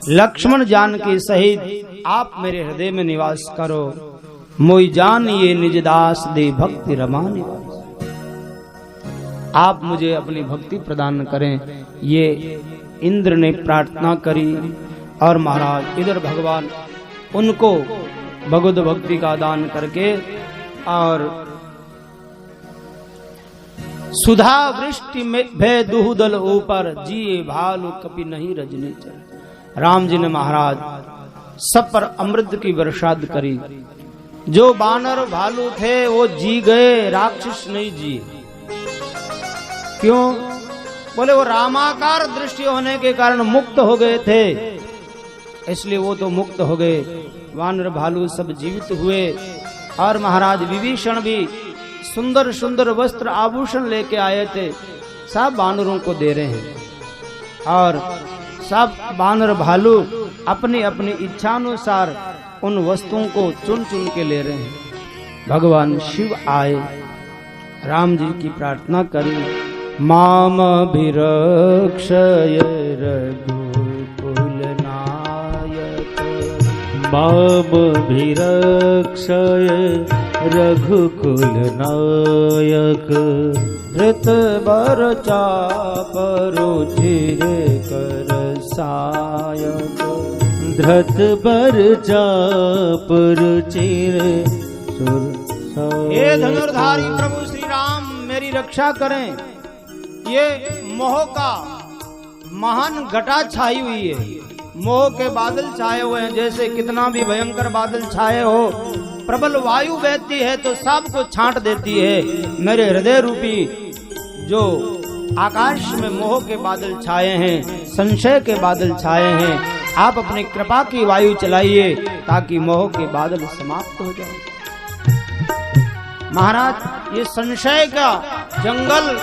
लक्ष्मण जान के सहित आप मेरे हृदय में निवास करो। मोई जान ये निज दास दे भक्ति रमा निवास। आप मुझे अपनी भक्ति प्रदान करें, ये इंद्र ने प्रार्थना करी। और महाराज इधर भगवान उनको भगवद भक्ति का दान करके और सुधा वृष्टि में भय दुहुदल ऊपर जिए भालू कपि नहीं रजनी चल। राम जी ने महाराज सब पर अमृत की बरसात करी। जो बानर भालू थे वो जी गए, राक्षस नहीं जिए। क्यों? बोले वो रामाकार दृष्टि होने के कारण मुक्त हो गए थे, इसलिए वो तो मुक्त हो गए। वानर भालू सब जीवित हुए। और महाराज विभीषण भी सुंदर सुंदर वस्त्र आभूषण लेके आए थे, सब बानरों को दे रहे हैं। और सब बानर भालू अपनी अपनी इच्छानुसार उन वस्तुओं को चुन चुन के ले रहे हैं। भगवान शिव आए, राम जी की प्रार्थना करी। माम अभिरक्षय रघुकुल नायक, माम अभिरक्षय रघुकुल नायक। धृत बर चाप रुचिर कर सायक, धृत बर चाप रुचिर सुर। हे धनुर्धारी प्रभु श्री राम मेरी रक्षा करें। ये मोह का महान घटा छाई हुई है, मोह के बादल छाए हुए हैं। जैसे कितना भी भयंकर बादल छाए हो, प्रबल वायु बहती है तो सबको छांट देती है। मेरे हृदय रूपी जो आकाश में मोह के बादल छाए हैं, संशय के बादल छाए हैं, आप अपनी कृपा की वायु चलाइए ताकि मोह के बादल समाप्त हो जाए। महाराज ये संशय का जंगल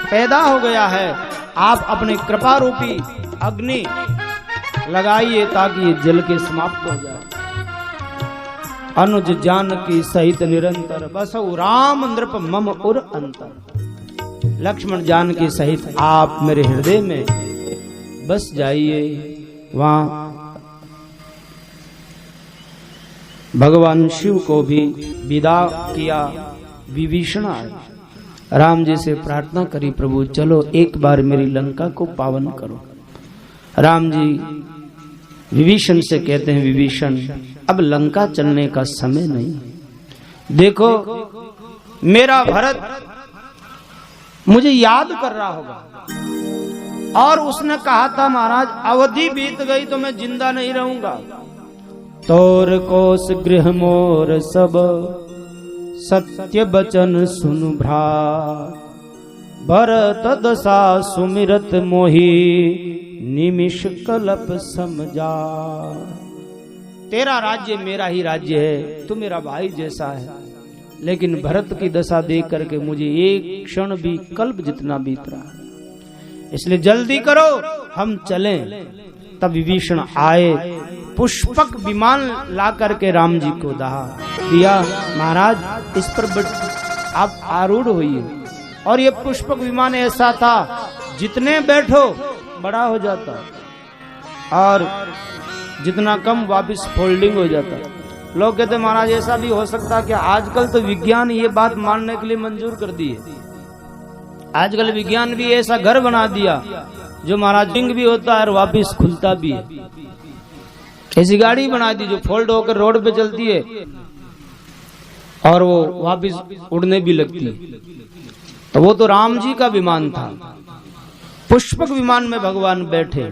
पैदा हो गया है, आप अपनी कृपा रूपी अग्नि लगाइए ताकि ये जल के समाप्त हो जाए। अनुज जानकी सहित निरंतर बसौ राम नृप मम उर अंतर। लक्ष्मण जानकी सहित आप मेरे हृदय में बस जाइए। वहां भगवान शिव को भी विदा किया। विभीषण आए, राम जी से प्रार्थना करी, प्रभु चलो एक बार मेरी लंका को पावन करो। राम जी विभीषण से कहते हैं, विभीषण अब लंका चलने का समय नहीं। देखो मेरा भरत मुझे याद कर रहा होगा, और उसने कहा था महाराज अवधि बीत गई तो मैं जिंदा नहीं रहूंगा। तोर कोस गृह मोर सब सत्य बचन सुनु भ्रात, भरत दशा सुमिरत मोही निमिष कलप समझा। तेरा राज्य मेरा ही राज्य है, तू मेरा भाई जैसा है, लेकिन भरत की दशा देख करके मुझे एक क्षण भी कल्प जितना बीत रहा है, इसलिए जल्दी करो हम चलें। तब विभीषण आए, पुष्पक विमान ला करके राम जी को दिया। महाराज इस पर आप आरूढ़ होइए। और ये पुष्पक विमान ऐसा था जितने बैठो बड़ा हो जाता और जितना कम वापस फोल्डिंग हो जाता। लोग कहते महाराज ऐसा भी हो सकता कि आजकल तो विज्ञान ये बात मानने के लिए मंजूर कर दी है। आजकल विज्ञान भी ऐसा घर बना दिया जो महाराज विंग भी होता है और वापस खुलता भी है। ऐसी गाड़ी बना दी जो फोल्ड होकर रोड पे चलती है और वो वापस उड़ने भी लगती है। तो वो तो राम जी का विमान था। पुष्पक विमान में भगवान बैठे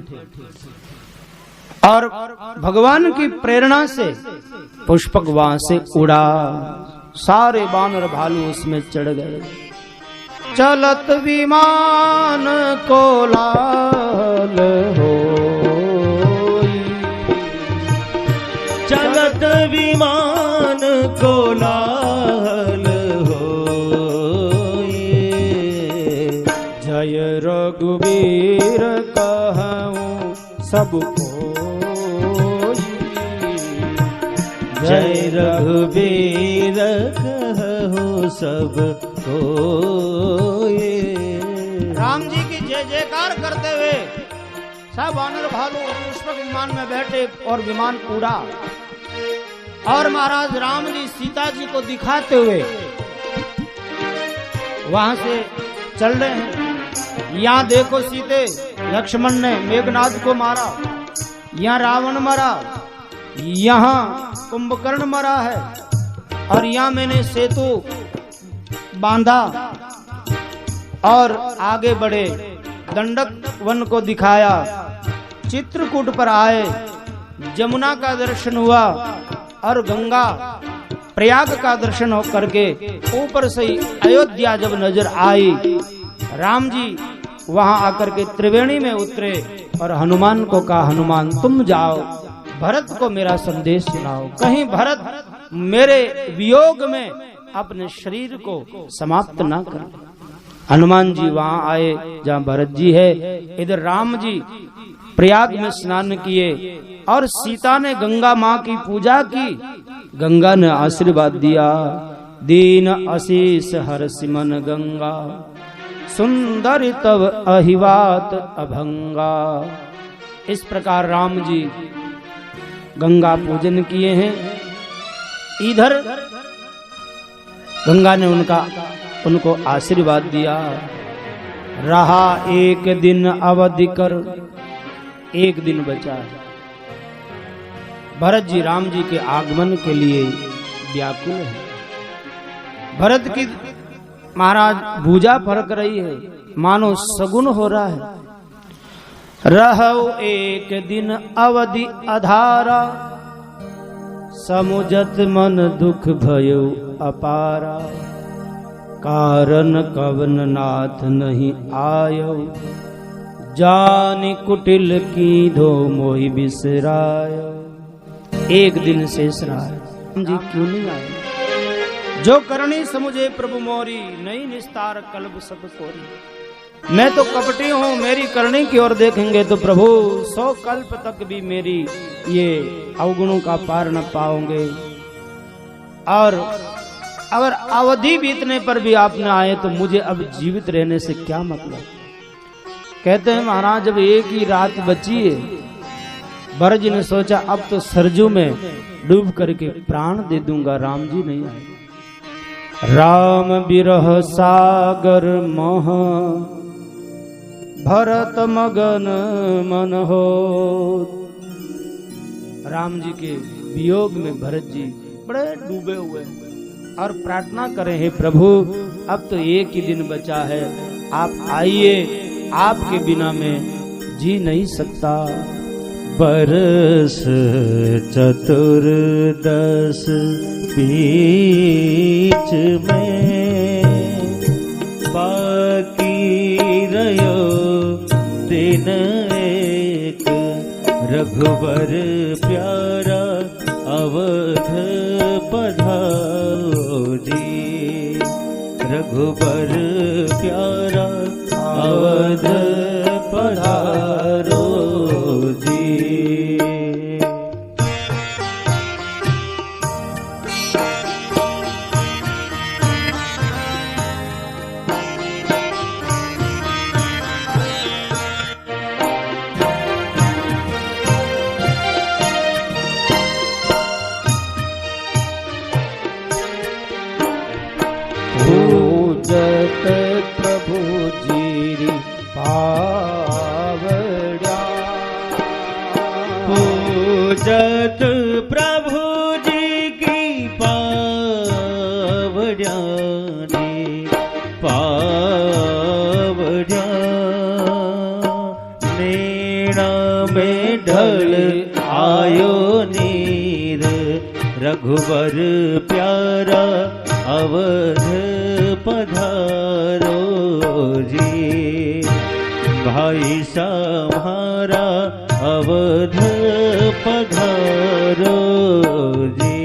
और भगवान की प्रेरणा से पुष्पक वहां से उड़ा। सारे बानर भालू उसमें चढ़ गए। चलत विमान को लाल हो, चलत विमान को लाल हो। जय रघुवीर कहूँ सबको, जय रघुवीर कहूँ सबको। राम जी की जय जयकार करते हुए सब वानर भालू पुष्पक विमान में बैठे और विमान उड़ा और महाराज राम जी सीता जी को दिखाते हुए वहां से चल रहे हैं। यहाँ देखो सीते, लक्ष्मण ने मेघनाद को मारा, यहाँ रावण मरा, यहाँ कुंभकर्ण मरा है, और यहाँ मैंने सेतु बांधा और आगे बढ़े, दंडक वन को दिखाया, चित्रकूट पर आए, जमुना का दर्शन हुआ और गंगा प्रयाग का दर्शन हो करके ऊपर से अयोध्या जब नजर आई, राम जी वहां आकर के त्रिवेणी में उतरे और हनुमान को कहा, हनुमान तुम जाओ, भरत को मेरा संदेश सुनाओ, कहीं भरत मेरे वियोग में अपने शरीर को समाप्त ना कर। हनुमान जी वहां आए जहां भरत जी है, इधर राम जी प्रयाग में स्नान किए और सीता ने गंगा माँ की पूजा की। गंगा ने आशीर्वाद दिया, दीन आशीष हर सिमन गंगा, सुंदर तव अहिवात अभंगा। इस प्रकार राम जी गंगा पूजन किए हैं। इधर गंगा ने उनको आशीर्वाद दिया। रहा एक दिन अवधि कर, एक दिन बचा। भरत जी राम जी के आगमन के लिए व्याकुल है। भरत की महाराज भुजा फरक रही है, मानो सगुन हो रहा है। रहो एक दिन अवधि अधारा, समुझत मन दुख भयो अपारा। कारण कवन नाथ नहीं आयो, जानि कुटिल की धो मोहि बिसरायो। एक दिन शेष रहा है, राम जी क्यों नहीं आए? जो करनी समुझे प्रभु मोरी, नहीं निस्तार कल्प सब कोरी। मैं तो कपटी हूँ, मेरी करनी की ओर देखेंगे तो प्रभु 100 कल्प तक भी मेरी ये अवगुणों का पार न पाओगे। और अगर अवधि बीतने पर भी आप न आए तो मुझे अब जीवित रहने से क्या मतलब। कहते हैं महाराज जब एक ही रात बची है, भरत जी ने सोचा अब तो सरजू में डूब करके प्राण दे दूंगा, राम जी नहीं आए। राम बिरह सागर मोह, भरत मगन मन हो। राम जी के वियोग में भरत जी बड़े डूबे हुए और प्रार्थना करें, हे प्रभु अब तो एक ही दिन बचा है, आप आइए, आपके बिना मैं जी नहीं सकता। बरस चतुर्दश बीच में, बाकी रयो दिन एक। रघुबर प्यारा अवध पधारो जी, रघुबर प्यारा अवध पधारो जी। पूजत प्रभु जी पावड़ा, पूजत प्रभु जी की पावड़ा ने पावड़ा। नैना में ढल आयो नीर, रघुवर प्यारा अवध पधारो जी। भाई सम्हारा अवध पधारो जी।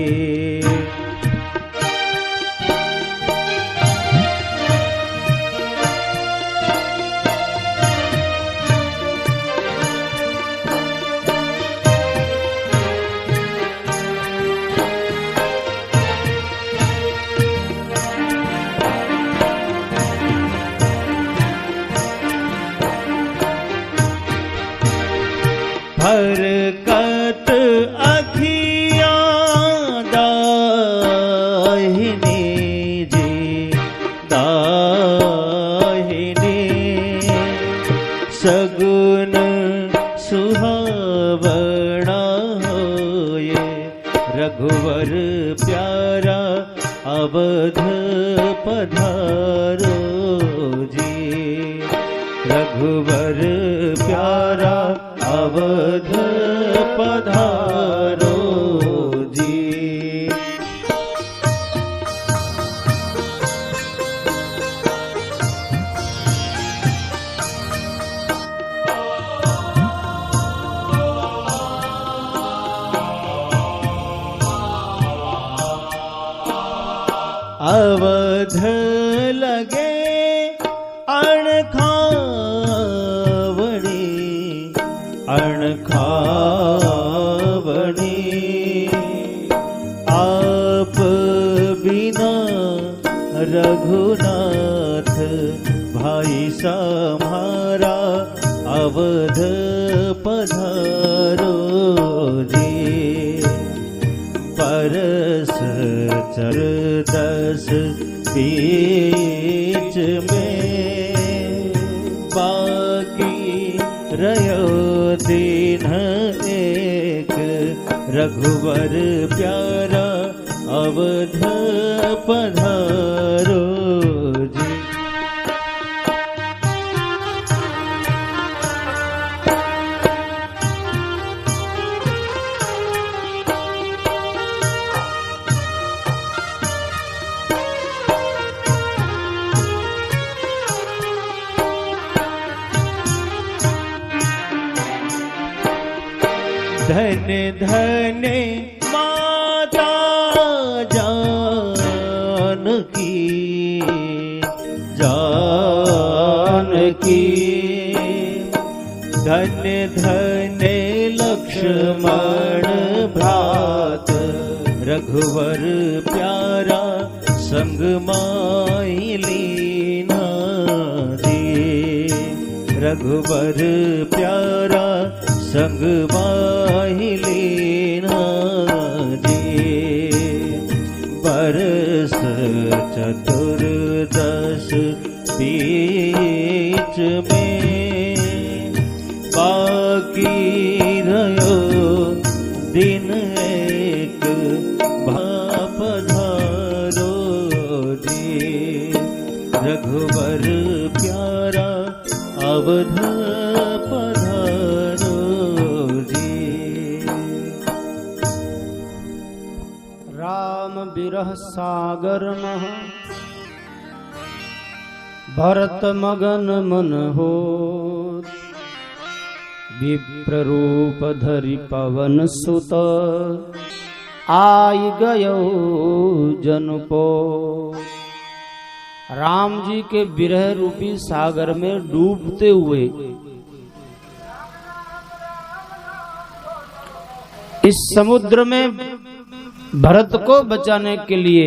हरकत अखियाँ दाहिनी जी दाहिनी, सगुन सुहावना होए रघुवर प्यारा अवध पधारो जी, रघुवर प्यारा अवध पधारो जी। अवध लगे अणखावणी अणखावणी, आप बिना रघुनाथ भाई सम्हारा अवध पधारो जी, परस चरदस बीच में बाकी रयो दिन एक, रघुवर प्यारा अवध पधारो जी। धन धन माता जानकी जानकी, धन धन लक्ष्मण भ्रात रघुवर प्यारा संग माई लीना दे, रघुवर प्यारा संग माही लीना जी, बरस चतुर्दश बीच में बाकी रयो दिन एक, पधारो जी, रघुवर प्यारा अवध पधारो जी। राम बिरह सागर मह भरत मगन मन हो, विप्र रूप धरि पवन सुत आई गयो जनपो। राम जी के विरह रूपी सागर में डूबते हुए इस समुद्र में भरत को बचाने के लिए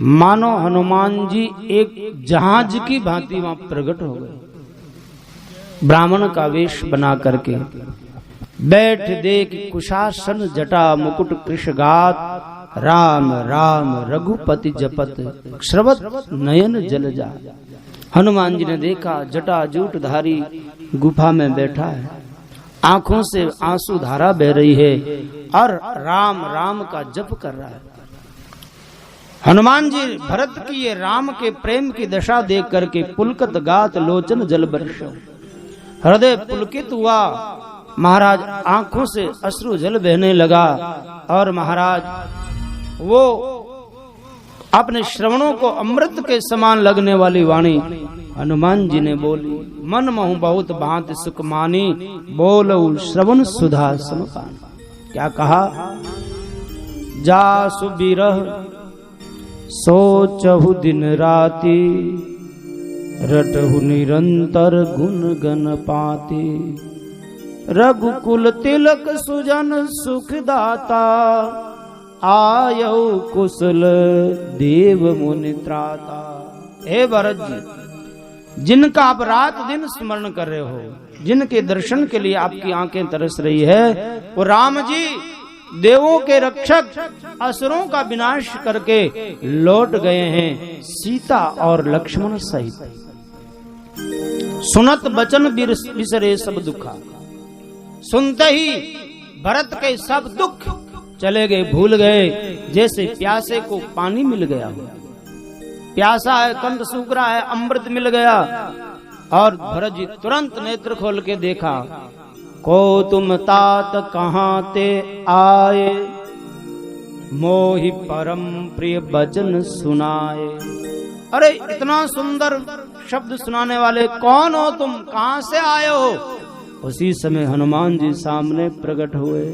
मानो हनुमान जी एक जहाज की भांति वहां प्रकट हो गए, ब्राह्मण का वेश बना करके बैठ देख कुशासन जटा मुकुट कृषगात, राम राम रघुपति जपत श्रवत नयन जल जा। हनुमान जी ने देखा जटा जूट धारी गुफा में बैठा है, आंखों से आंसू धारा बह रही है और राम राम का जप कर रहा है। हनुमान जी भरत की ये राम के प्रेम की दशा देख करके पुलकत गात लोचन जल बरस, हृदय पुलकित हुआ। महाराज आंखों से अश्रु जल बहने लगा और महाराज वो अपने श्रवणों को अमृत के समान लगने वाली वाणी हनुमान जी ने बोली, मन महु बहुत भांति सुख मानी, बोलो श्रवण सुधा समपान। क्या कहा? जासु बिरह सोचहु दिन राति, रटहु निरंतर गुण गण पाति। रघुकुल तिलक सुजन सुखदाता, आयौ कुशल देव मुनि त्राता। हे भरत जी, जिनका आप रात दिन स्मरण कर रहे हो, जिनके दर्शन के लिए आपकी आंखें तरस रही है, वो राम जी देवों के रक्षक असुरों का विनाश करके लौट गए हैं सीता और लक्ष्मण सहित। सुनत बचन बिसरे सब दुखा, सुनते ही भरत के सब दुख चले गए, भूल गए, जैसे प्यासे को पानी मिल गया हो। प्यासा है, कंठ सूख रहा है, अमृत मिल गया। और भरत जी तुरंत नेत्र खोल के देखा, को तुम तात कहाँ ते आए, मोहि परम प्रिय वचन सुनाए। अरे इतना सुंदर शब्द सुनाने वाले कौन हो तुम, कहाँ से आए हो? उसी समय हनुमान जी सामने प्रकट हुए।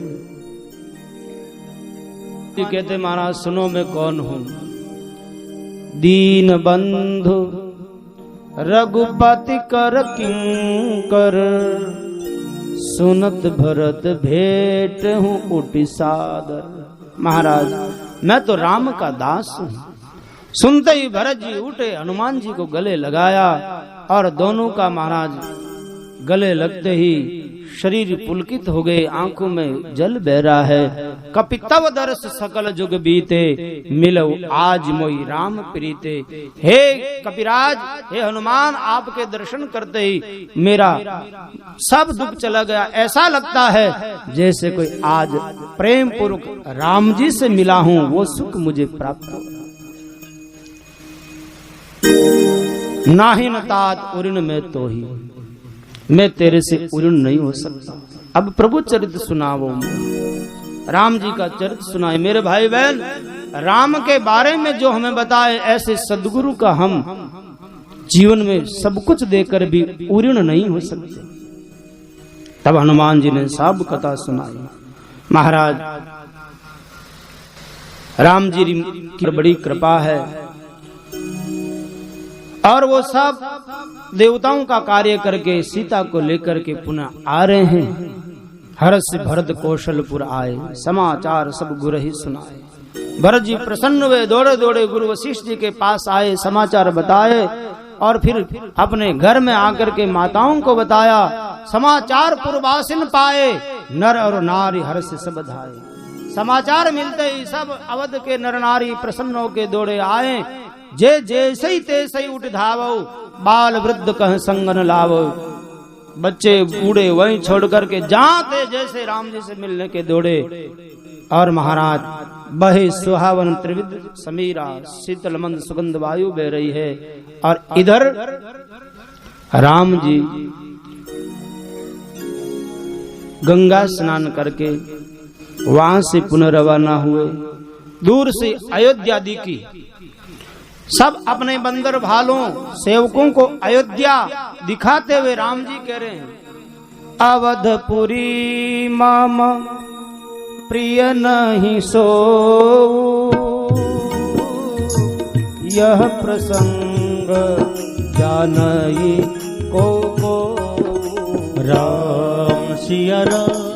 कहते महाराज सुनो मैं कौन हूँ। दीन बंधु रघुपति कर किंकर, सुनत भरत भेंट हूँ उठी सादर। महाराज मैं तो राम का दास हूँ। सुनते ही भरत जी उठे, हनुमान जी को गले लगाया और दोनों का महाराज गले लगते ही शरीर पुलकित हो गए, आंखों में जल बह रहा है। कपितव दर्श सकल जुग बीते, मिलो आज मोई राम प्रीते। हे कपिराज, हे हनुमान, आपके दर्शन करते ही मेरा सब दुख चला गया। ऐसा लगता है जैसे कोई आज प्रेम पूर्वक राम जी से मिला हूँ, वो सुख मुझे प्राप्त हो। नाहिन तात उरिन में तो ही, मैं तेरे से उऋण नहीं हो सकता। अब प्रभु चरित्र सुनावो, राम जी का चरित्र सुनाए। मेरे भाई बहन, राम के बारे में जो हमें बताए, ऐसे सदगुरु का हम जीवन में सब कुछ देकर भी उऋण नहीं हो सकते। तब हनुमान जी ने सब कथा सुनाई। महाराज राम जी की बड़ी कृपा है और वो सब देवताओं का कार्य करके सीता को लेकर के पुनः आ रहे हैं। हर्ष से भरत कौशलपुर आए, समाचार सब गुरु ही सुनाए। भरत जी प्रसन्न हुए, दौड़े दौड़े गुरु वशिष्ठ जी के पास आए, समाचार बताए और फिर अपने घर में आकर के माताओं को बताया। समाचार पुरवासिन पाए, नर और नारी हर्ष से सब धाये। समाचार मिलते ही सब अवध के नर नारी प्रसन्न होके दौड़े आए। जे जैसे ही तैसे ही उठ धावो, बाल वृद्ध कह संग न लावो। बच्चे बूढ़े वहीं छोड़ करके जहाँ थे जैसे राम जी से मिलने के दौड़े। और महाराज बहे सुहावन त्रिविध समीरा, शीतल मंद सुगंध वायु बह रही है। और इधर राम जी गंगा स्नान करके वहां से पुनः रवाना हुए। दूर से अयोध्या दिखी, सब अपने बंदर भालों सेवकों को अयोध्या दिखाते हुए राम जी कह रहे हैं, अवधपुरी मामा प्रिय नहीं सो, यह प्रसंग जानई को राम सिया राम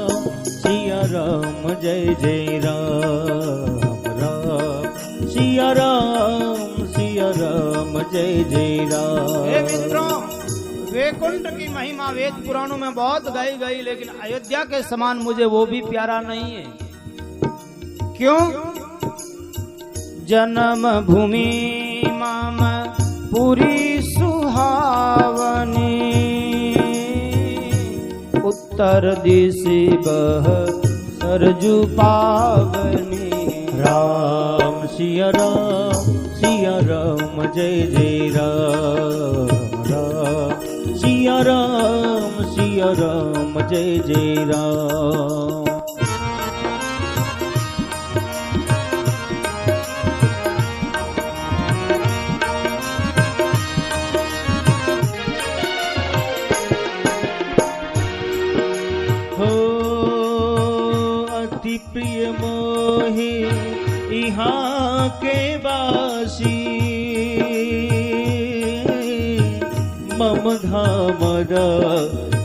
जय जय राम, राम सिया राम जय जय राम। हे मित्रों, वैकुंठ की महिमा वेद पुराणों में बहुत गाई गई, लेकिन अयोध्या के समान मुझे वो भी प्यारा नहीं है। क्यों? जन्म भूमि माम पूरी सुहावनी, उत्तर दिशि बह सरजू पावनी। राम सिया राम जय जय राम, राम सिया राम जय जय राम। प्रिय मोहि यहाँ के वासी, मम धाम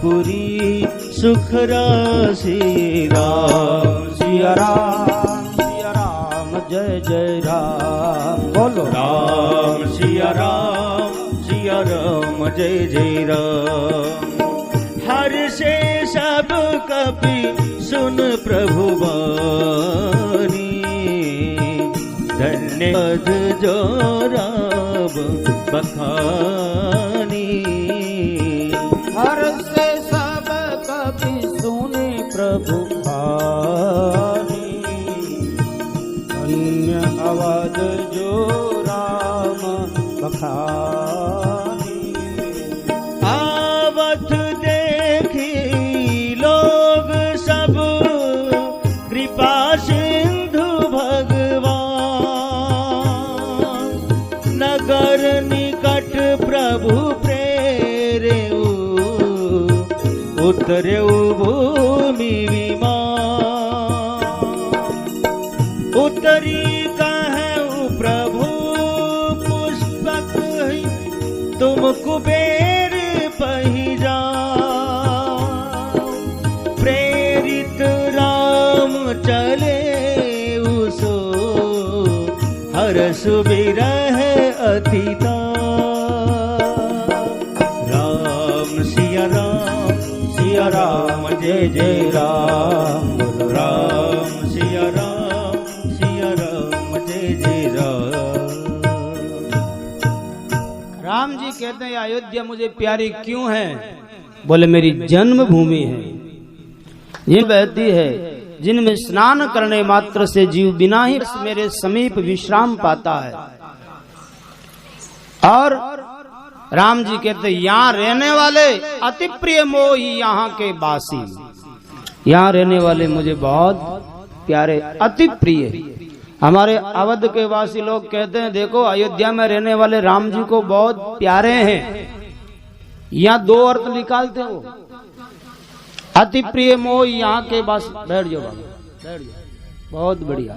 पुरी सुख राशि। राम सिया राम जय जय राम। बोलो राम सिया सिया राम जय जय राम। हर से सब कपि सुन प्रभु बानी, धन्यवाद जो राम बखानी। हर से सब कपि सुने प्रभु बानी, धन्य अवध जो राम बखानी। आवत देखी लोग सब कृपा सिंधु भगवान, नगर निकट प्रभु प्रेरे उतरे भूमि विमान। उतरी कहूँ प्रभु पुष्पक तुम कुबेर पही जाओ, प्रेरित राम चले उसो हर सुबिरह अतिता। राम सिया राम जय जय राम। राम सिया राम जय जय राम। राम जी कहते हैं अयोध्या मुझे प्यारी क्यों है? बोले मेरी जन्मभूमि है, ये बहती है जिनमें स्नान करने मात्र से जीव बिना ही मेरे समीप विश्राम पाता है। और राम जी कहते यहाँ रहने वाले अति प्रिय मोही यहाँ के वासी, यहाँ रहने वाले मुझे बहुत प्यारे अति प्रिय। हमारे अवध के वासी लोग कहते हैं देखो अयोध्या में रहने वाले राम जी को बहुत प्यारे हैं। यहाँ दो अर्थ निकालते हो, अति प्रिय मोह यहाँ के बस। बैठ जाओ बाबा, बैठ जाओ, बहुत बढ़िया।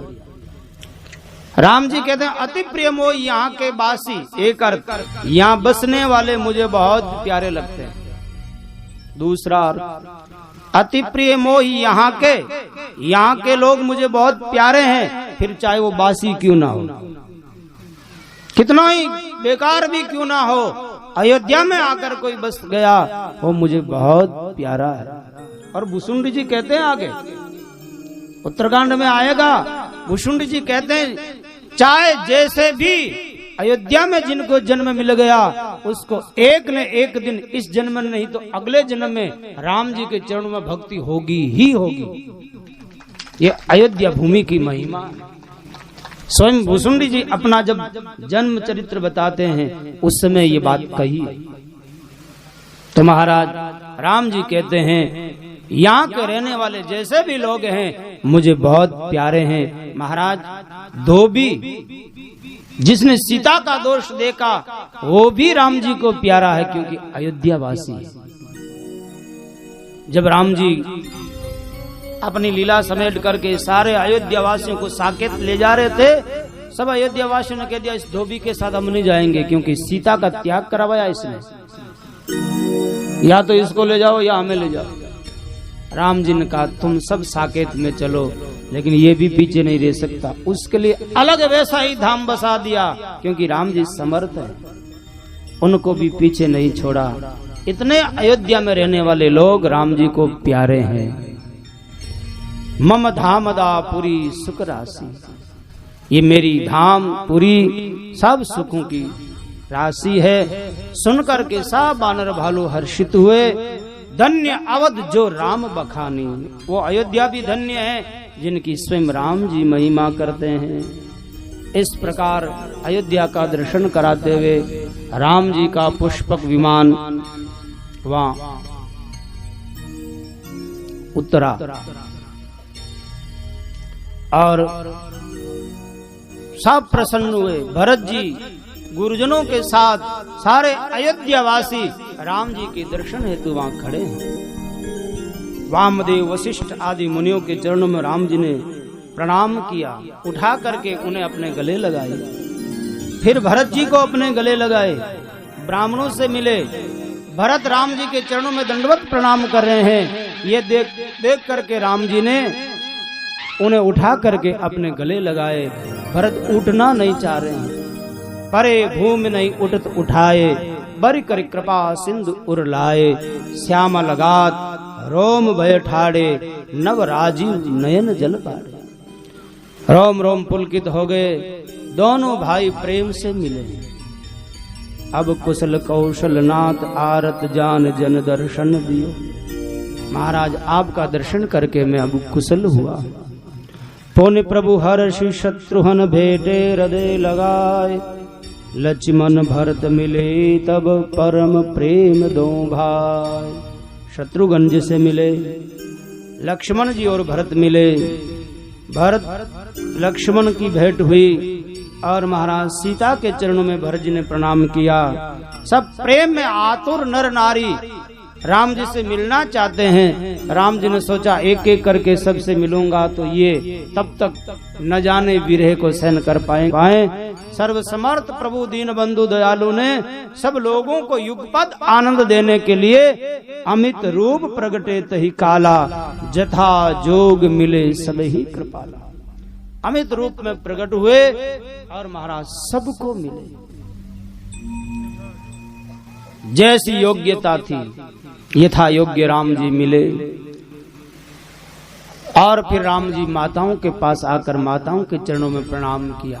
राम जी कहते हैं अति प्रिय मोह यहाँ के वासी, एक अर्थ यहाँ बसने वाले मुझे बहुत प्यारे लगते हैं। दूसरा अर्थ अति प्रिय मोह यहाँ के लोग मुझे बहुत प्यारे हैं, फिर चाहे वो बासी क्यों ना हो, कितना ही बेकार भी क्यों ना हो, अयोध्या में आकर कोई बस गया वो मुझे बहुत प्यारा है। और भुसुंडी जी कहते हैं आगे उत्तरकांड में आएगा, भुसुंडी जी कहते हैं चाहे जैसे भी अयोध्या में जिनको जन्म मिल गया उसको एक न एक दिन, इस जन्म में नहीं तो अगले जन्म में राम जी के चरणों में भक्ति होगी ही होगी। ये अयोध्या भूमि की महिमा। स्वयं भुसुंडी जी अपना जब जन्म चरित्र बताते हैं उस समय ये बात कही। तो महाराज राम जी कहते हैं यहाँ के रहने वाले जैसे भी लोग हैं मुझे बहुत प्यारे हैं। महाराज धोबी जिसने सीता का दोष देखा वो भी राम जी को प्यारा है क्योंकि अयोध्या वासी है। जब राम जी अपनी लीला समेट करके सारे अयोध्या वासियों को साकेत ले जा रहे थे, सब अयोध्या वासियों ने कह दिया इस धोबी के साथ हम नहीं जाएंगे क्योंकि सीता का त्याग करवाया इसने, या तो इसको ले जाओ या हमें ले जाओ। राम जी ने कहा तुम सब साकेत में चलो, लेकिन ये भी पीछे नहीं रह सकता। उसके लिए अलग वैसा ही धाम बसा दिया क्योंकि राम जी समर्थ है, उनको भी पीछे नहीं छोड़ा। इतने अयोध्या में रहने वाले लोग राम जी को प्यारे हैं। मम धामदा पुरी सुख राशि, ये मेरी धाम पुरी सब सुखों की राशि है। सुनकर के सब बानर भालू हर्षित हुए। धन्य अवध जो राम बखानी, वो अयोध्या भी धन्य है जिनकी स्वयं राम जी महिमा करते हैं। इस प्रकार अयोध्या का दर्शन कराते हुए राम जी का पुष्पक विमान वहां उतरा और सब प्रसन्न हुए। भरत जी गुरुजनों के साथ सारे अयोध्यावासी राम जी के दर्शन हेतु वहां खड़े हैं। वामदेव वशिष्ठ आदि मुनियों के चरणों में राम जी ने प्रणाम किया, उठा करके उन्हें अपने गले लगाए। फिर भरत जी को अपने गले लगाए, ब्राह्मणों से मिले। भरत राम जी के चरणों में दंडवत प्रणाम कर रहे हैं। ये देख करके राम जी ने उन्हें उठा करके अपने गले लगाए। भरत उठना नहीं चाह रहे हैं, परे भूमि नहीं उठत उठाए, बरी कर कृपा सिंधु उर लाए, श्यामा लगात रोम भय ठाड़े, नव राजीव नयन जल पाड़े। रोम रोम पुलकित हो गए, दोनों भाई प्रेम से मिले। अब कुशल कौशल नाथ आरत जान जन दर्शन दियो। महाराज आपका दर्शन करके मैं अब कुशल हुआ। पुण्य प्रभु हर्षि शत्रुघ्न भेटे हृदय लगाए, लक्ष्मण भरत मिले तब परम प्रेम दो भाई। शत्रुघ्न जी से मिले, लक्ष्मण जी और भरत मिले। भरत लक्ष्मण की भेंट हुई और महाराज सीता के चरणों में भरत जी ने प्रणाम किया। सब प्रेम में आतुर नर नारी राम जी से मिलना चाहते हैं। राम जी ने सोचा एक एक करके सबसे मिलूंगा तो ये तब तक न जाने विरह को सहन कर पाए। सर्वसमर्थ प्रभु दीन बंधु दयालु ने सब लोगों को युगपद आनंद देने के लिए अमित रूप प्रगटे तही काला, जथा जोग मिले सब ही कृपाला। अमित रूप में प्रकट हुए और महाराज सबको मिले। जैसी योग्यता थी यथा योग्य राम जी मिले। और फिर राम जी माताओं के पास आकर माताओं के चरणों में प्रणाम किया।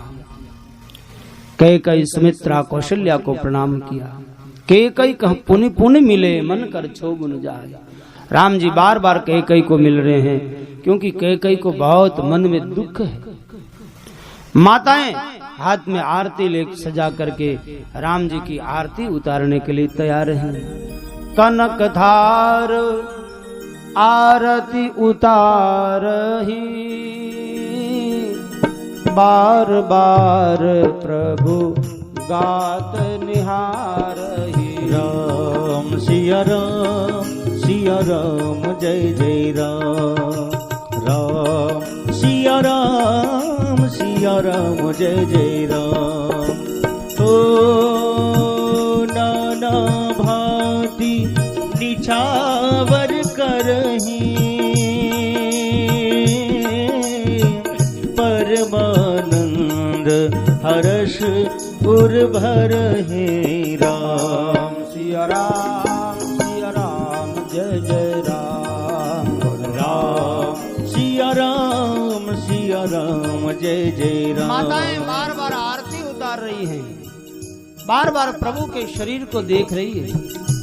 कैकेयी सुमित्रा कौशल्या को प्रणाम किया। कैकेयी कह पुनि पुनि मिले, मन कर क्षोभ न जाए। राम जी बार बार कैकेयी को मिल रहे हैं क्योंकि कैकेयी को बहुत मन में दुख है। माताएं हाथ में आरती ले सजा करके राम जी की आरती उतारने के लिए तैयार हैं। कनक धार आरती उतारही, बार बार प्रभु गात निहारही। राम सिया राम जय जय राम। राम सिया राम जय जय राम। ओ नाना भांति निछावर करही, परमानंद हर्ष उर भरहि। राम सिया राम जय जय राम। राम सिया राम जय जय राम। माताएं बार बार आरती उतार रही हैं, बार बार प्रभु के शरीर को देख रही है।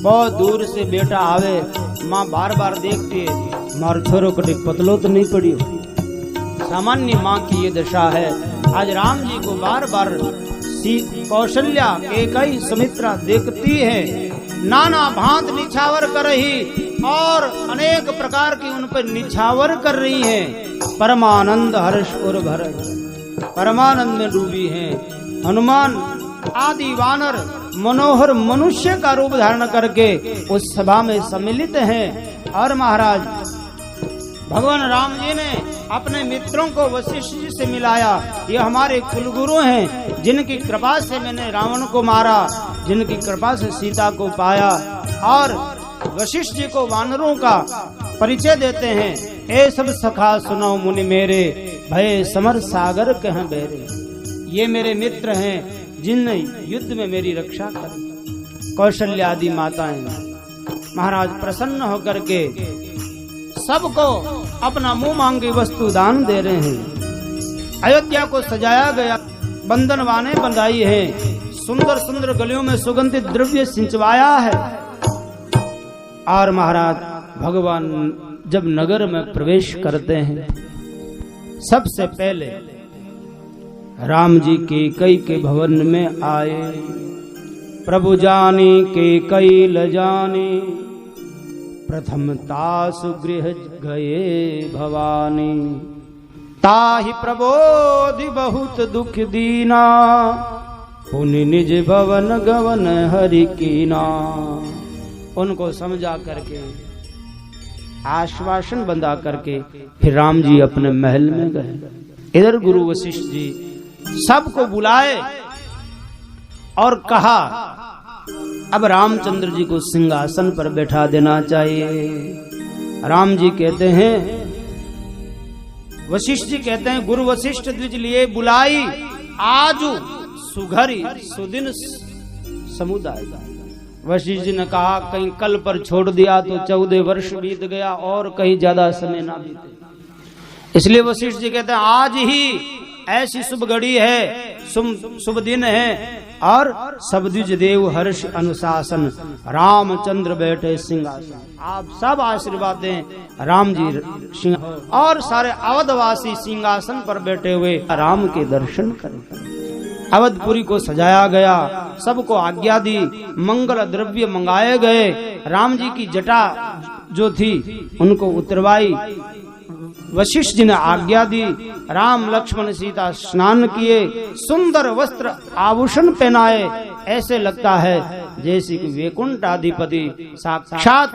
बहुत दूर से बेटा आवे, माँ बार बार देखती है मार छोरो कटे पतलो तो नहीं पड़ी हो। सामान्य माँ की ये दशा है। आज राम जी को बार बार कौशल्या कैकेयी सुमित्रा देखती है। नाना भांत निछावर कर रही और अनेक प्रकार की उन पर निछावर कर रही है। परमानंद हर्ष और भर परमानंद में डूबी है। हनुमान आदि वानर मनोहर मनुष्य का रूप धारण करके उस सभा में सम्मिलित हैं। और महाराज भगवान राम जी ने अपने मित्रों को वशिष्ठ जी से मिलाया। ये हमारे कुलगुरु हैं, जिनकी कृपा से मैंने रावण को मारा, जिनकी कृपा से सीता को पाया। और वशिष्ठ जी को वानरों का परिचय देते हैं। ए सब सखा सुनो मुनि मेरे, भय समर सागर कह बेरे। ये मेरे मित्र हैं जिनने युद्ध में मेरी रक्षा करी। कौशल्या आदि माताएं महाराज प्रसन्न होकर के सबको अपना मुंह मांगी वस्तु दान दे रहे हैं। अयोध्या को सजाया गया, बंधनवाने बंधाई है, सुंदर सुंदर गलियों में सुगंधित द्रव्य सिंचवाया है। और महाराज भगवान जब नगर में प्रवेश करते हैं, सबसे पहले राम जी कैकेयी के भवन में आए। प्रभु जानी कैकेयी ल जानी, प्रथम तासु गृह गए भवानी। ताहि प्रबोधि बहुत दुख दीना, पुनि निज भवन गवन हरि कीना। उनको समझा करके आश्वासन बंधा करके फिर राम जी अपने महल में गए। इधर गुरु वशिष्ठ जी सबको बुलाए और कहा अब रामचंद्र जी को सिंहासन पर बैठा देना चाहिए। राम जी कहते हैं, वशिष्ठ जी कहते हैं, गुरु वशिष्ठ द्विज लिए बुलाई आजू सुघरी सुदिन समुदाय। वशिष्ठ जी ने कहा कहीं कल पर छोड़ दिया तो 14 वर्ष बीत गया और कहीं ज्यादा समय ना बीते। इसलिए वशिष्ठ जी कहते हैं आज ही ऐसी शुभ घड़ी है, शुभ दिन है और सब द्विज देव हर्ष अनुशासन, रामचंद्र बैठे सिंहासन। आप सब आशीर्वाद दें राम जी सिंह और सारे अवधवासी सिंहासन पर बैठे हुए राम के दर्शन करें। अवधपुरी को सजाया गया, सबको आज्ञा दी, मंगल द्रव्य मंगाए गए, राम जी की जटा जो थी उनको उतरवाई, वशिष्ठ जी ने आज्ञा दी, राम लक्ष्मण सीता स्नान किए, सुंदर वस्त्र आभूषण पहनाए, ऐसे लगता है जैसे कि वैकुंठ अधिपति साक्षात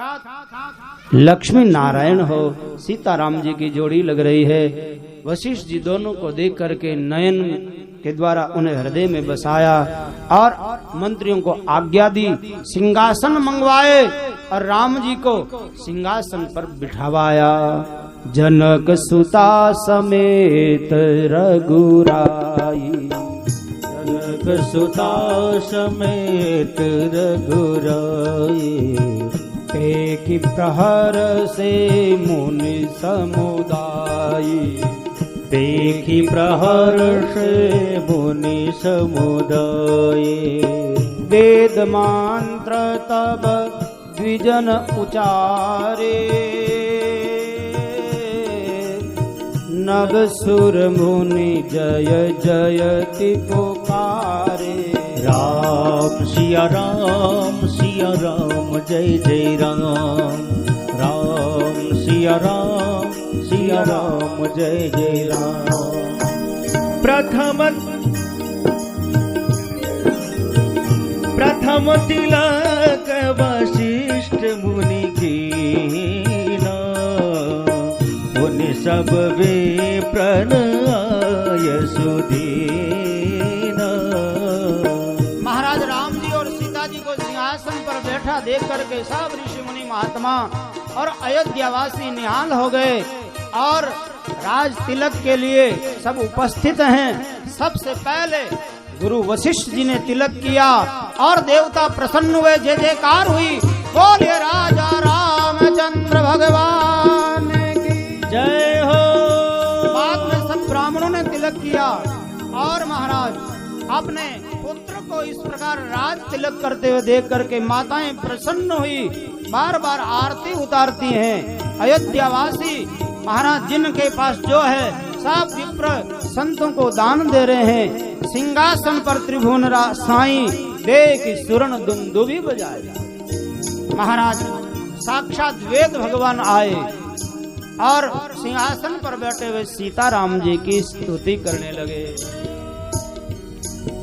लक्ष्मी नारायण हो। सीता राम जी की जोड़ी लग रही है। वशिष्ठ जी दोनों को देख करके नयन के द्वारा उन्हें हृदय में बसाया और मंत्रियों को आज्ञा दी, सिंहासन मंगवाए और राम जी को सिंहासन पर बिठावाया। जनक सुता समेत रघुराई, जनक सुता समेत रघुराई, एक प्रहर से मुनि समुदायी, देखी प्रहर से मुनि समुदाय, वेद मंत्र तब द्विजन उचारे, नभ सुर मुनि जय जयति पुकारे। राम सिया राम जय जय राम, राम सिया राम जय जय राम। प्रथम तिलक वशिष्ठ मुनि कीना, मुनि सब वे प्रणय सुदीना। महाराज राम जी और सीता जी को सिंहासन पर बैठा देख करके सब ऋषि मुनि महात्मा और अयोध्यावासी निहाल हो गए और राज तिलक के लिए सब उपस्थित हैं। सबसे पहले गुरु वशिष्ठ जी ने तिलक किया और देवता प्रसन्न हुए, जय जयकार हुई, बोलिए राजा रामचंद्र भगवान की जय हो। बाद में सब ब्राह्मणों ने तिलक किया और महाराज अपने पुत्र को इस प्रकार राज तिलक करते हुए देख करके माताएं प्रसन्न हुई, बार बार आरती उतारती हैं। अयोध्यावासी महाराज जिनके पास जो है सब विप्र संतों को दान दे रहे हैं। सिंहासन पर त्रिभुवन साई देख सुरण दुंदुभी बजाए। महाराज साक्षात वेद भगवान आए और सिंहासन पर बैठे हुए सीता राम जी की स्तुति करने लगे।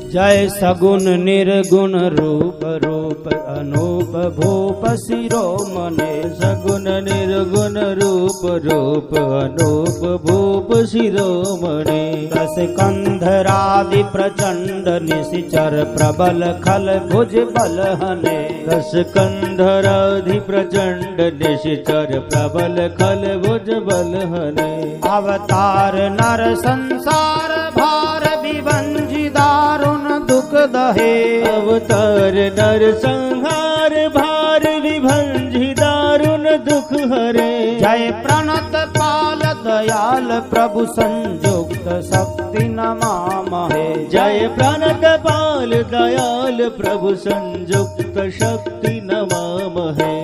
जय सगुण निर्गुण रूप रूप अनूप भूप शिरोमणे, सगुण निर्गुण रूप रूप अनूप भूप शिरोमणे। दस कंधरादि प्रचंड निशिचर प्रबल खल भुज बल हने, दस कंधरादि प्रचंड निशिचर प्रबल खल भुज बल हने। अवतार नर संसार भार विभंजि दारुण दुख दहे, अवतार नर संहार भार विभंजि दारुण दुख हरे। जय प्रणत पाल दयाल प्रभु संयुक्त शक्ति नमामहे, जय प्रणत पाल दयाल प्रभु संयुक्त शक्ति नमामहे।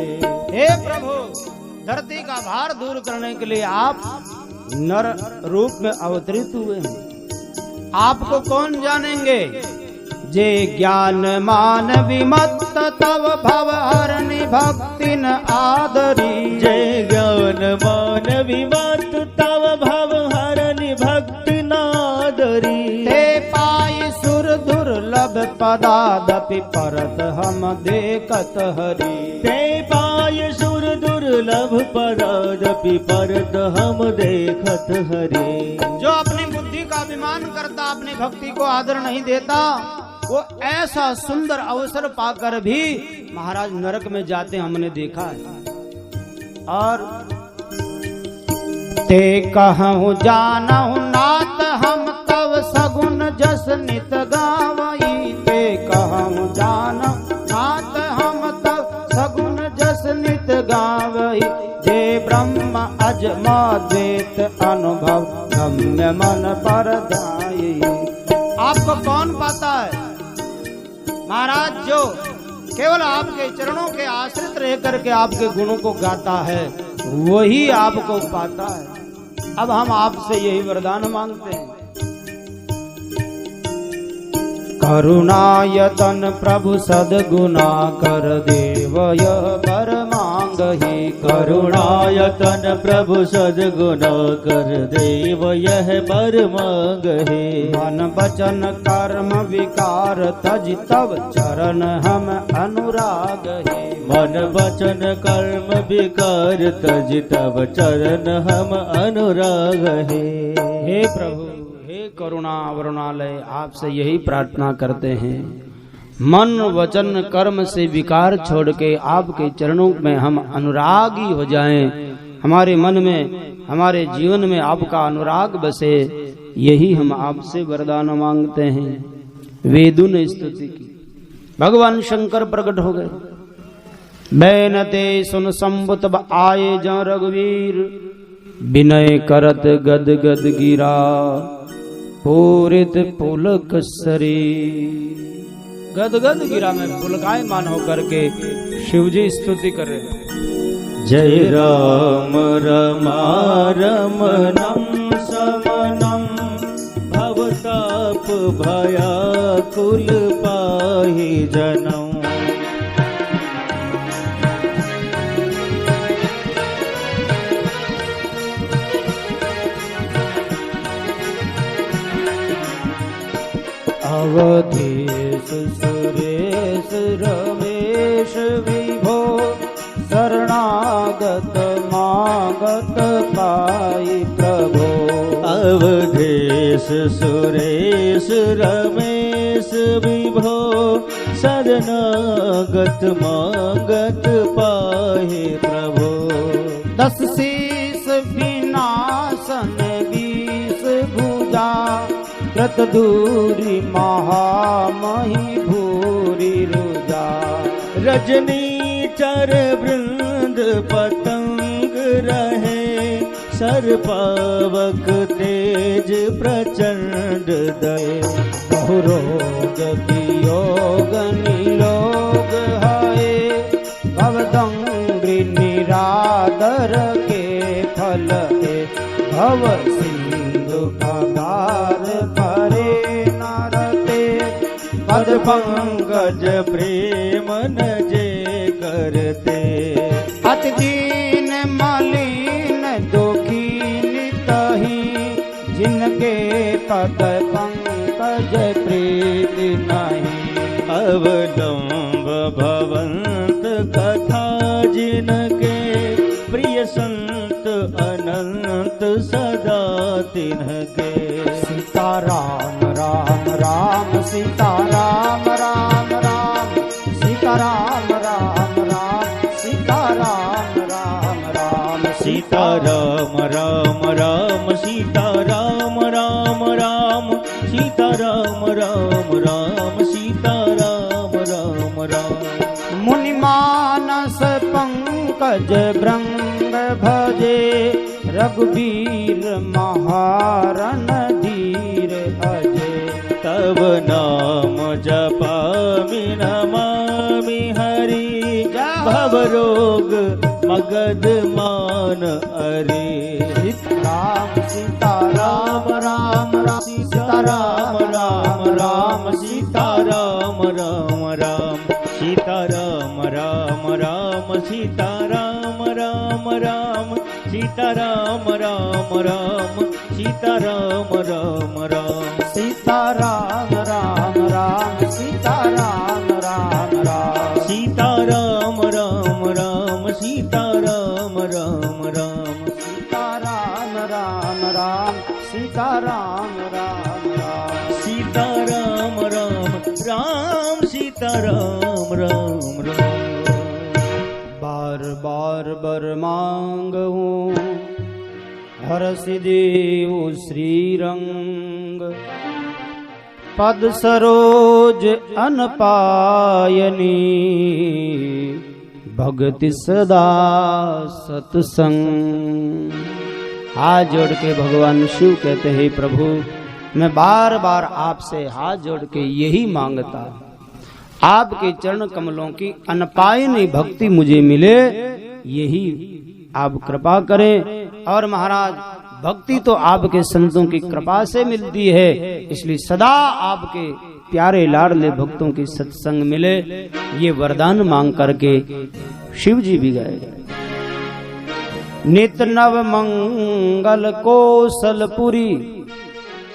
हे प्रभु, धरती का भार दूर करने के लिए आप नर रूप में अवतरित हुए हैं। आपको कौन जानेंगे? जे ज्ञान मान विमत्त तव भव हरनि भक्ति न आदरी, जय ज्ञान मान विमत्त तव भव हरनि भक्ति नादरी। ते पाई सुर दुर्लभ पदादपि परत हम देखत हरि, ते पाय सुर दुर्लभ पदादपि परत हम देखत हरि। जो अपनी बुद्धि का अभिमान करता, अपनी भक्ति को आदर नहीं देता, वो ऐसा सुंदर अवसर पाकर भी महाराज नरक में जाते हमने देखा है। और ते कहूँ जानहु नाथ हम तव सगुन जस नित गावई, ते कहूँ जानहु नाथ हम भज माद्वेत अनुभव गम्य मन पर ध्याये। आपको कौन पाता है महाराज? जो केवल आपके चरणों के आश्रित रह करके आपके गुणों को गाता है वही आपको पाता है। अब हम आपसे यही वरदान मांगते हैं। करुणायतन प्रभु सद्गुना कर देव यह वर मांगहि। करुणायतन प्रभु सद्गुना कर देव यह वर मांगहि। मन वचन कर्म विकार तज तव चरण हम अनुराग है। मन वचन कर्म विकार तज तव चरण हम अनुराग है। हे प्रभु, हे करुणा वरुणालय, आपसे यही प्रार्थना करते हैं। मन वचन कर्म से विकार छोड़ के आपके चरणों में हम अनुरागी हो जाएं। हमारे मन में, हमारे जीवन में आपका अनुराग बसे, यही हम आपसे वरदान मांगते हैं। वेदों ने स्तुति की, भगवान शंकर प्रकट हो गए। बैनते सुन संबुत आए ज रघुवीर, विनय करत गद गद गिरा पूरित पुलक सरी। गद गद गिरा में पुलकायमान होकर के शिवजी स्तुति कर रहे। जय राम रमारमणं समनं भवताप भयाकुल पाहि जनम्। अवधेश सुरेश रमेश विभो, शरणागत मागत पाई प्रभो। अवधेश सुरेश रमेश विभो, शरणागत मागत पाहि प्रभो। 10 शीस विनाशन 20 भुजा, कृत दूरी महामही भूरी रुजा। रजनी चर वृंद पतंग रहे, सर्पावक तेज प्रचंड दये। बहुरोग वियोग निरोग है, भवदंग्रि निरादर के फल है। भव सिंधु पगार परे नरते, पद पंकज प्रेम न जे करते। अति दीन मलिन दुखी नितहि, जिनके पद पंकज प्रीति नहीं। अवलंब भवंत कथा जिनके, प्रिय संत अनंत सदा तिनके। सीताराम राम राम सीताराम राम राम, सीताराम राम राम सीताराम राम राम। सीताराम राम राम सीताराम राम राम, सीताराम राम राम सीताराम राम राम। मुनि मानस पंकज भृंग भजे, रघुवीर महारण धीर अजय। तब नाम जपामि नमामि हरि, भवरोग मगध मान हरि। राम सीताराम राम राम सीताराम राम राम सीताराम राम राम सीताराम राम राम सीताराम राम राम सीताराम राम राम सीताराम राम राम सीताराम राम राम सीताराम राम राम सीताराम राम राम सीताराम राम राम सीताराम राम राम सीताराम राम राम सीताराम राम राम सीताराम राम राम। बार बार बर मांगूं हरष देव श्रीरंग, पद सरोज अनपायनी, भक्ति सदा सत्संग। हाथ जोड़ के भगवान शिव कहते हैं, प्रभु मैं बार बार आपसे हाथ जोड़ के यही मांगता, आपके चरण कमलों की अनपायनी भक्ति मुझे मिले, यही आप कृपा करें। और महाराज भक्ति तो आपके संतों की कृपा से मिलती है, इसलिए सदा आपके प्यारे लाडले भक्तों की सत्संग मिले, ये वरदान मांग करके शिव जी भी गए। नित नव मंगल कौशलपुरी,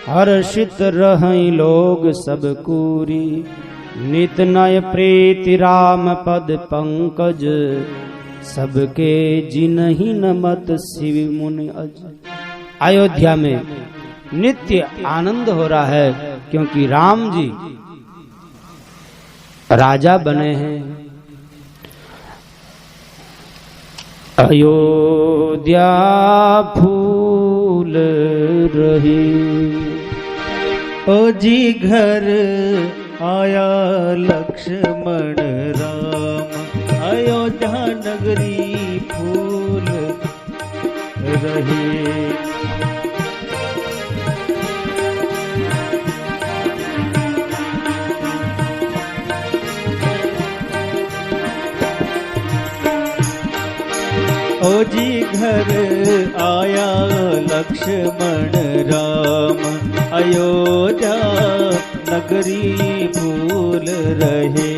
हर्षित रहई लोग सब कूरी। नित नय प्रीति राम पद पंकज, सबके जिनहि नमत शिव मुनि अज। अयोध्या में नित्य आनंद हो रहा है, क्योंकि राम जी राजा बने हैं। अयोध्या फूल रही, ओ जी घर आया लक्ष्मण राम। अयोध्या नगरी फूल रही। ओ जी घर आया लक्ष्मण राम। अयोध्या नगरी फूल रहे।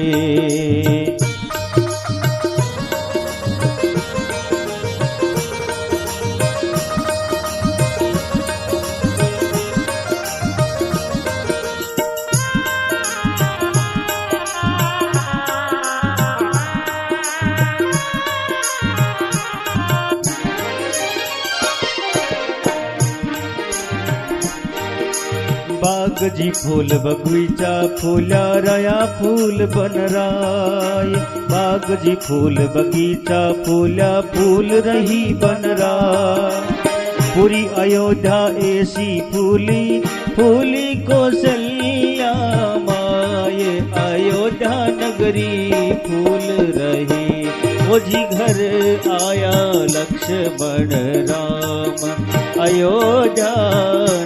बाग जी फूल बगीचा फूला रया फूल बन राय। बाग जी फूल बगीचा फूला फूल रही बन राय। पूरी अयोध्या ऐसी फूली फूली कौशल्या माये। अयोध्या नगरी फूल रही। वो जी घर आया लक्ष्मण राम। अयोध्या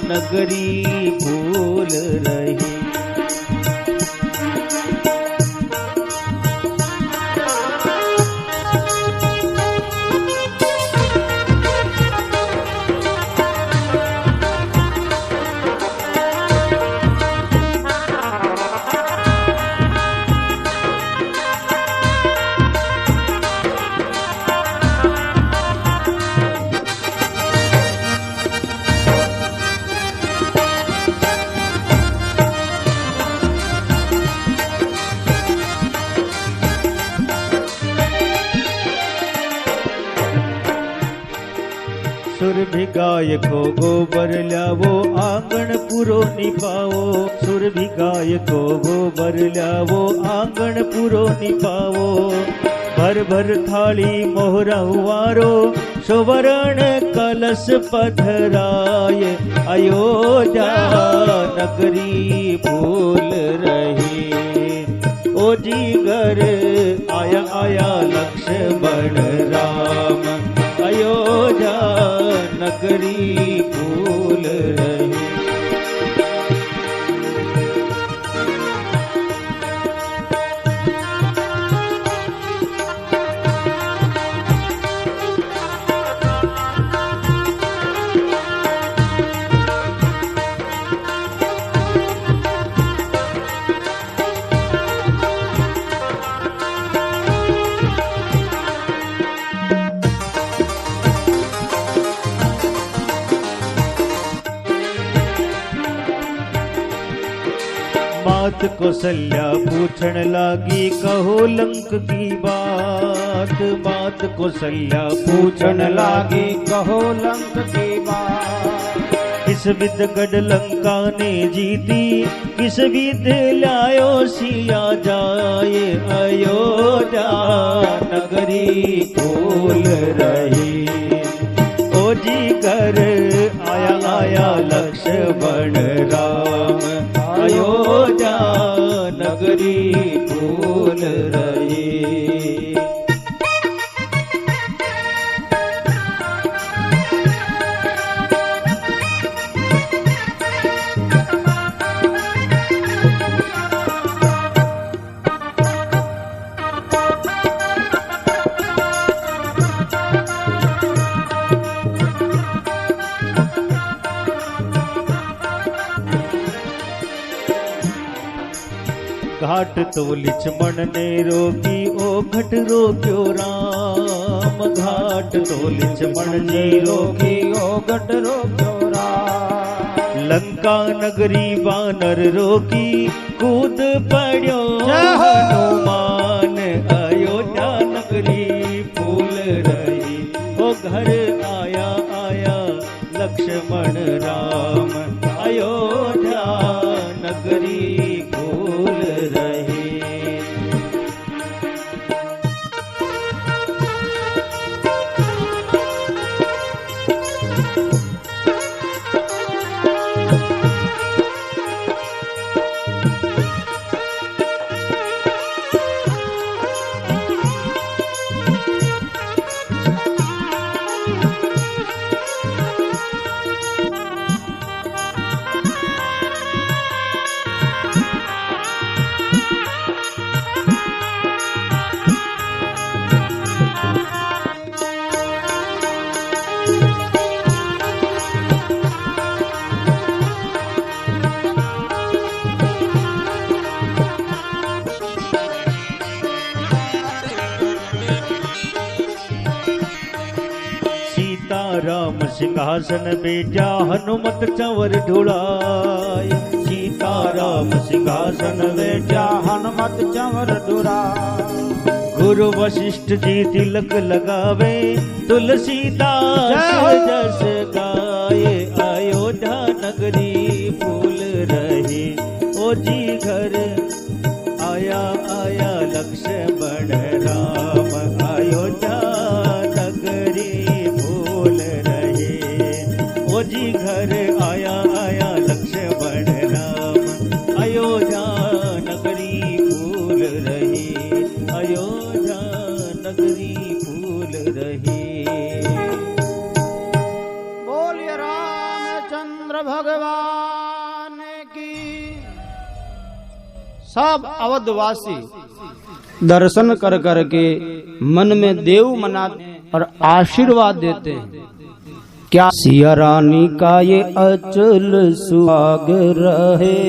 नगरी फूल रही। सुरभि गाय को गोबर लावो आंगन पुरो निपाओ। सुरभि गाय को गोबर लावो आंगन पुरो निपाओ। भर भर थाली मोहरा हुआरो सुवर्ण कलश पधराय। अयोध्या नगरी फूल रही। ओ जी घर आया आया लक्ष्मण राम। अयोध्या नगरी फूल रही। मात कौशल्या पूछण लागी कहो लंक की बात। मात कौशल्या पूछण लागी कहो लंक की बात। किस विद गढ़ लंका ने जीती किस विद लायो सिया जाए। अयोध्या नगरी फूल रही। ओ जी घर आया आया लक्ष्मण राम। अयोध्या नगरी फूल रही। घाट तो लक्ष्मण ने रोकी, ओ घट रोक्यो राम। घाट तो लक्ष्मण ने रोकी, ओ घट रोक्यो राम। लंका नगरी वानर रोकी, कूद पड़ो हनुमान। अयोध्या नगरी फूल रही, ओ घर आया आया लक्ष्मण राम। अयोध्या नगरी फूल रही। राम सिंहासन बेजा, हनुमत चंवर ढुड़ाए। सीता राम सिंहासन बेजा, हनुमत चंवर ढुड़ाए। गुरु वशिष्ठ जी तिलक लगावे, तुलसीदास जस गाये। अयोध्या नगरी फूल रही, ओ जी घर आया आया लक्ष्मण राम। अयोध्या नगरी फूल रही, ओ जी घर आया आया लक्ष्मण राम। अयोध्या नगरी फूल रही, अयोध्या नगरी फूल रही। बोलिए रामचंद्र भगवान की। सब अवधवासी दर्शन कर करके मन में देव मनाते और आशीर्वाद देते हैं। क्या सिया रानी का ये अचल सुहाग रहे,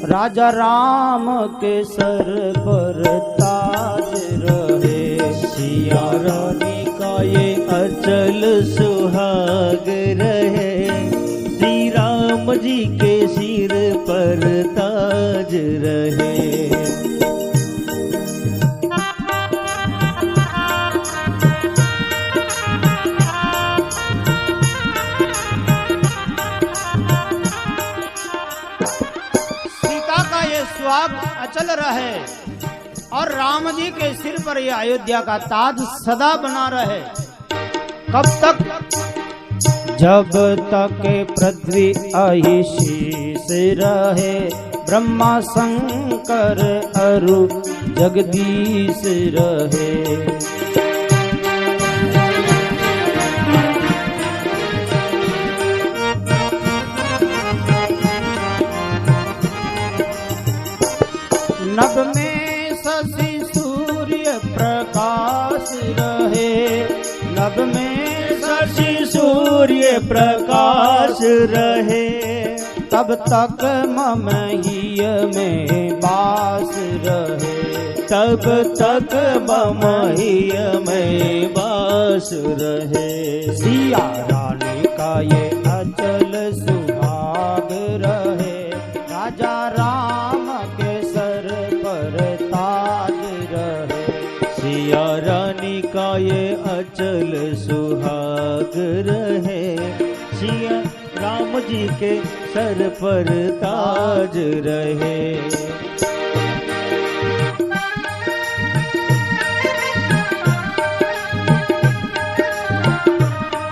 राजा राम के सर पर ताज रहे। सिया रानी का ये अचल सुहाग रहे, श्री राम जी के सिर पर ताज रहे। सुहाग अचल रहे और राम जी के सिर पर यह अयोध्या का ताज सदा बना रहे। कब तक? जब तक पृथ्वी अहिशीष रहे, ब्रह्मा शंकर अरु जगदीश रहे। नभ में शशि सूर्य प्रकाश रहे, नभ में शशि सूर्य प्रकाश रहे। तब तक ममहिय में बास रहे, तब तक ममहिय में बास रहे। सिया रानी का ये अचल सुहाग रहे, राजा राम के सर पर ताज रहे। सिया रानी का ये अचल सुहाग रहे, सिया राम जी के सर पर ताज रहे।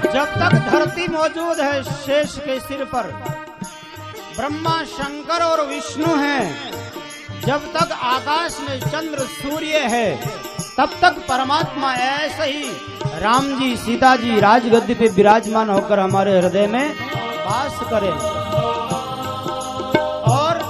जब तक धरती मौजूद है शेष के सिर पर ब्रह्मा शंकर और विष्णु हैं, जब तक आकाश में चंद्र सूर्य है, तब तक परमात्मा ऐसे ही राम जी सीता जी राजगद्दी पे विराजमान होकर हमारे हृदय में वास करें। और